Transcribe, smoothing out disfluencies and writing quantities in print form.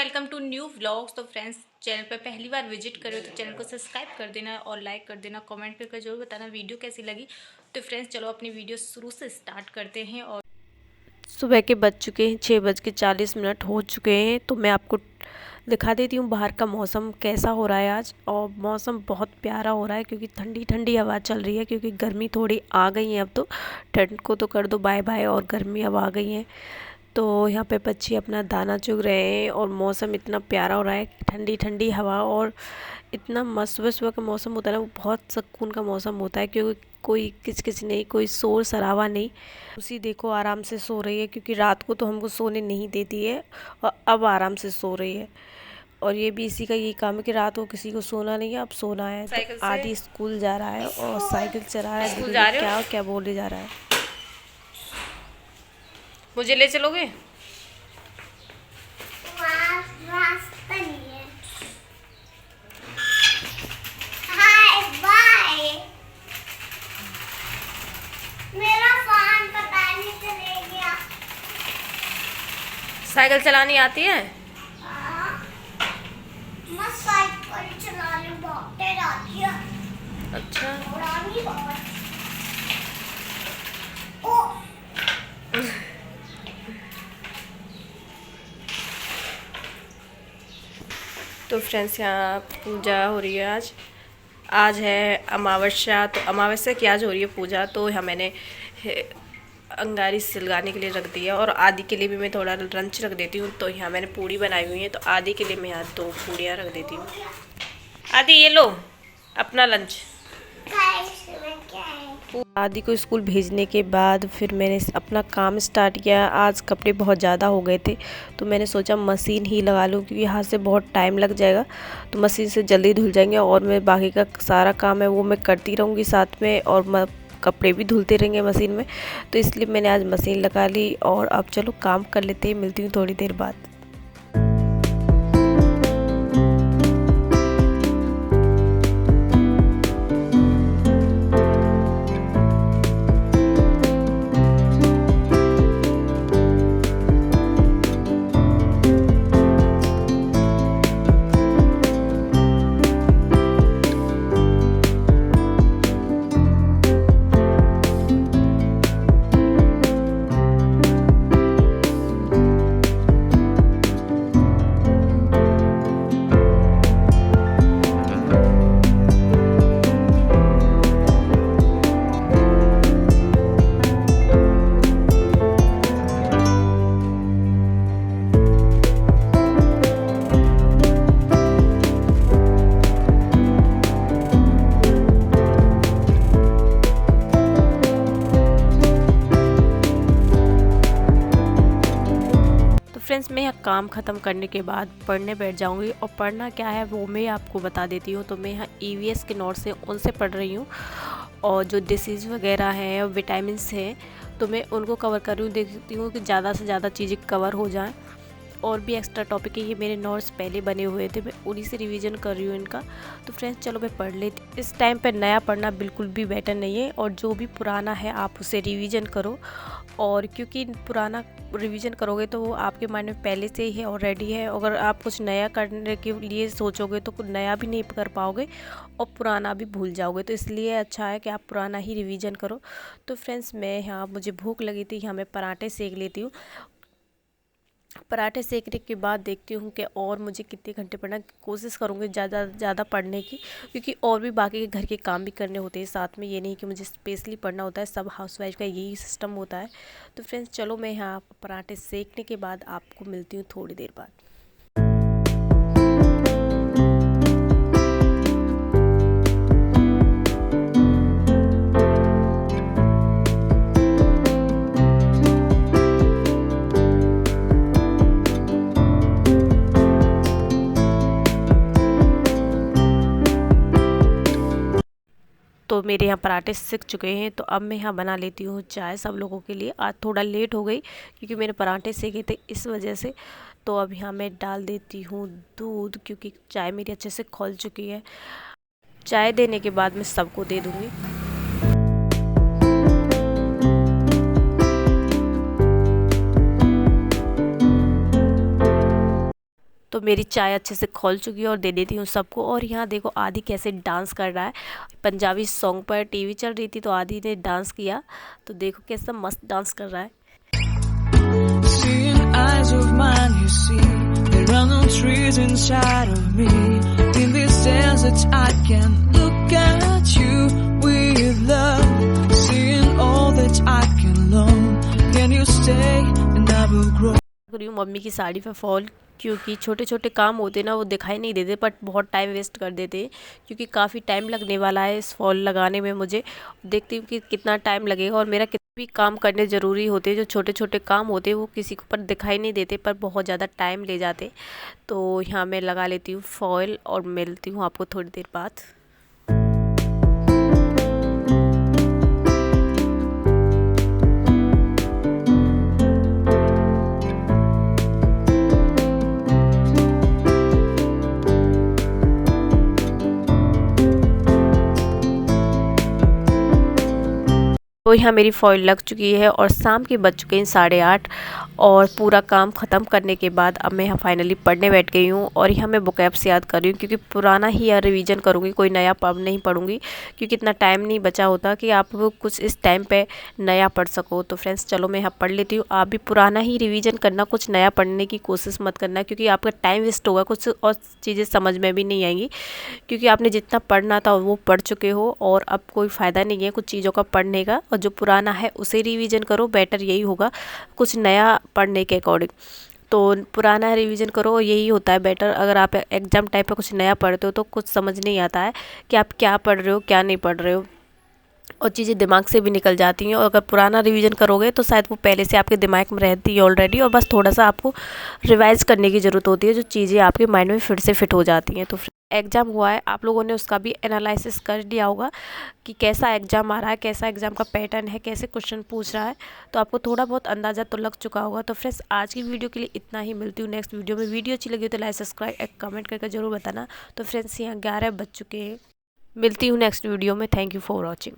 Welcome to new vlogs. तो friends, channel पर पहली बार विजिट करो तो चैनल को सब्सक्राइब कर देना और लाइक कर देना, कमेंट करके जरूर बताना वीडियो कैसी लगी। तो फ्रेंड्स, चलो अपनी वीडियो शुरू से स्टार्ट करते हैं। और सुबह के बज चुके हैं 6:40 हो चुके हैं। तो मैं आपको दिखा देती हूँ बाहर का मौसम कैसा हो रहा है आज। और मौसम बहुत प्यारा हो रहा है क्योंकि ठंडी ठंडी हवा चल रही है, क्योंकि गर्मी थोड़ी आ गई है। अब तो ठंड को तो कर दो बाय बाय, और गर्मी अब आ गई है। तो यहाँ पे पक्षी अपना दाना चुग रहे हैं और मौसम इतना प्यारा हो रहा है, ठंडी ठंडी हवा। और इतना मस्त सुबह सुबह का मौसम होता है ना, वो बहुत सुकून का मौसम होता है, क्योंकि कोई किचकिच नहीं, कोई शोर शराबा नहीं। उसी देखो आराम से सो रही है, क्योंकि रात को तो हमको सोने नहीं देती है और अब आराम से सो रही है। और ये भी इसी का यही काम है कि रात को किसी को सोना नहीं है, अब सोना है। तो साइकिल से आदि स्कूल जा रहा है और साइकिल चला रहा है। स्कूल देखो जा ये रहे हो? क्या क्या बोले जा रहा है। मुझे ले चलोगे? रास्ता नहीं है। Hi bye. मेरा फोन पता नहीं चले गया। साइकिल चलानी आती है? मैं साइकिल चलाने बहुत तेज आती है। अच्छा। उड़ानी बहुत। ओ तो फ्रेंड्स, यहाँ पूजा हो रही है आज। आज है अमावस्या, तो अमावस्या की आज हो रही है पूजा। तो यहाँ मैंने अंगारी सिलगाने के लिए रख दिया, और आदि के लिए भी मैं थोड़ा लंच रख देती हूँ। तो यहाँ मैंने पूड़ी बनाई हुई है, तो आदि के लिए मैं यहाँ 2 पूड़ियाँ रख देती हूँ। आदि ये लो अपना लंच। गाइस में क्या है? आदि को स्कूल भेजने के बाद फिर मैंने अपना काम स्टार्ट किया। आज कपड़े बहुत ज़्यादा हो गए थे, तो मैंने सोचा मशीन ही लगा लूँ, क्योंकि हाथ से बहुत टाइम लग जाएगा। तो मशीन से जल्दी धुल जाएंगे और मैं बाकी का सारा काम है वो मैं करती रहूँगी साथ में, और कपड़े भी धुलते रहेंगे मशीन में। तो इसलिए मैंने आज मशीन लगा ली। और अब चलो काम कर लेते हैं, मिलती हूँ थोड़ी देर बाद। फ्रेंड्स, मैं यहाँ काम ख़त्म करने के बाद पढ़ने बैठ जाऊँगी। और पढ़ना क्या है वो मैं आपको बता देती हूँ। तो मैं यहाँ ईवीएस के नोट्स हैं उनसे पढ़ रही हूँ, और जो डिसीज़ वगैरह हैं और विटामिन्स हैं तो मैं उनको कवर कर रही हूँ। देखती हूँ कि ज़्यादा से ज़्यादा चीज़ें कवर हो जाएँ। और भी एक्स्ट्रा टॉपिक है, ये मेरे नोट्स पहले बने हुए थे, मैं उन्हीं से रिवीजन कर रही हूँ इनका। तो फ्रेंड्स चलो मैं पढ़ लेती। इस टाइम पे नया पढ़ना बिल्कुल भी बेटर नहीं है, और जो भी पुराना है आप उसे रिवीजन करो। और क्योंकि पुराना रिवीजन करोगे तो वो आपके माइंड में पहले से ही है, ऑलरेडी है। अगर आप कुछ नया करने के लिए सोचोगे तो कुछ नया भी नहीं कर पाओगे और पुराना भी भूल जाओगे। तो इसलिए अच्छा है कि आप पुराना ही रिवीजन करो। तो फ्रेंड्स, मैं यहाँ मुझे भूख लगी थी, यहाँ मैं पराठे सेक लेती हूँ। पराठे सेकने के बाद देखती हूँ कि और मुझे कितने घंटे पढ़ना, कोशिश करूँगी ज़्यादा ज़्यादा पढ़ने की, क्योंकि और भी बाकी के घर के काम भी करने होते हैं साथ में। ये नहीं कि मुझे स्पेशली पढ़ना होता है, सब हाउसवाइफ का यही सिस्टम होता है। तो फ्रेंड्स चलो मैं यहाँ पराठे सेकने के बाद आपको मिलती हूँ थोड़ी देर बाद। तो मेरे यहाँ पराठे सिक चुके हैं, तो अब मैं यहाँ बना लेती हूँ चाय सब लोगों के लिए। आज थोड़ा लेट हो गई क्योंकि मैंने पराठे सेके थे इस वजह से। तो अब यहाँ मैं डाल देती हूँ दूध, क्योंकि चाय मेरी अच्छे से खौल चुकी है। चाय देने के बाद मैं सबको दे दूँगी। तो मेरी चाय अच्छे से खोल चुकी है और दे देती हूँ सबको। और यहाँ देखो आदि कैसे डांस कर रहा है, पंजाबी सॉन्ग पर टीवी चल रही थी तो आदि ने डांस किया, तो देखो कैसा मस्त डांस कर रहा है। Seeing eyes of mine, you see, there are no trees inside of me. In this desert, I can look at you with love. Seeing all that I can learn. Can you stay and I will grow? करी हूँ mummy की साड़ी पे fall, क्योंकि छोटे छोटे काम होते ना वो दिखाई नहीं देते बट बहुत टाइम वेस्ट कर देते, क्योंकि काफ़ी टाइम लगने वाला है इस फॉल लगाने में। मुझे देखती हूँ कि कितना टाइम लगेगा, और मेरा कितने भी काम करने ज़रूरी होते हैं, जो छोटे छोटे काम होते हैं वो किसी को पर दिखाई नहीं देते पर बहुत ज़्यादा टाइम ले जाते। तो यहाँ मैं लगा लेती हूँ फॉल और मिलती हूँ आपको थोड़ी देर बाद। तो यहाँ मेरी फॉइल लग चुकी है और शाम के बज चुके हैं 8:30, और पूरा काम ख़त्म करने के बाद अब मैं यहाँ फाइनली पढ़ने बैठ गई हूँ। और यहाँ मैं बुकैप्स याद कर रही हूँ, क्योंकि पुराना ही यार रिवीजन करूँगी, कोई नया पढ़ नहीं पढ़ूँगी, क्योंकि इतना टाइम नहीं बचा होता कि आप कुछ इस टाइम पे नया पढ़ सको। तो फ्रेंड्स चलो मैं यहाँ पढ़ लेती हूँ, आप भी पुराना ही रिवीजन करना, कुछ नया पढ़ने की कोशिश मत करना, क्योंकि आपका टाइम वेस्ट होगा, कुछ और चीज़ें समझ में भी नहीं आएंगी, क्योंकि आपने जितना पढ़ना था वो पढ़ चुके हो और अब कोई फ़ायदा नहीं है कुछ चीज़ों का पढ़ने का। और जो पुराना है उसे रिवीजन करो, बेटर यही होगा कुछ नया पढ़ने के अकॉर्डिंग। तो पुराना रिवीजन करो, यही होता है बेटर। अगर आप एग्ज़ाम टाइम पे कुछ नया पढ़ते हो तो कुछ समझ नहीं आता है कि आप क्या पढ़ रहे हो क्या नहीं पढ़ रहे हो, और चीज़ें दिमाग से भी निकल जाती हैं। और अगर पुराना रिवीजन करोगे तो शायद वो पहले से आपके दिमाग में रहती है ऑलरेडी, और बस थोड़ा सा आपको रिवाइज़ करने की ज़रूरत होती है, जो चीज़ें आपके माइंड में फिर से फिट हो जाती हैं। तो एग्ज़ाम हुआ है, आप लोगों ने उसका भी एनालिसिस कर लिया होगा कि कैसा एग्ज़ाम आ रहा है, कैसा एग्ज़ाम का पैटर्न है, कैसे क्वेश्चन पूछ रहा है, तो आपको थोड़ा बहुत अंदाज़ा तो लग चुका होगा। तो फ्रेंड्स आज की वीडियो के लिए इतना ही, मिलती हूँ नेक्स्ट वीडियो में। वीडियो अच्छी लगी तो लाइक सब्सक्राइब कमेंट करके ज़रूर बताना। तो फ्रेंड्स यहाँ 11 बज चुके हैं, मिलती हूँ नेक्स्ट वीडियो में। Thank you for watching.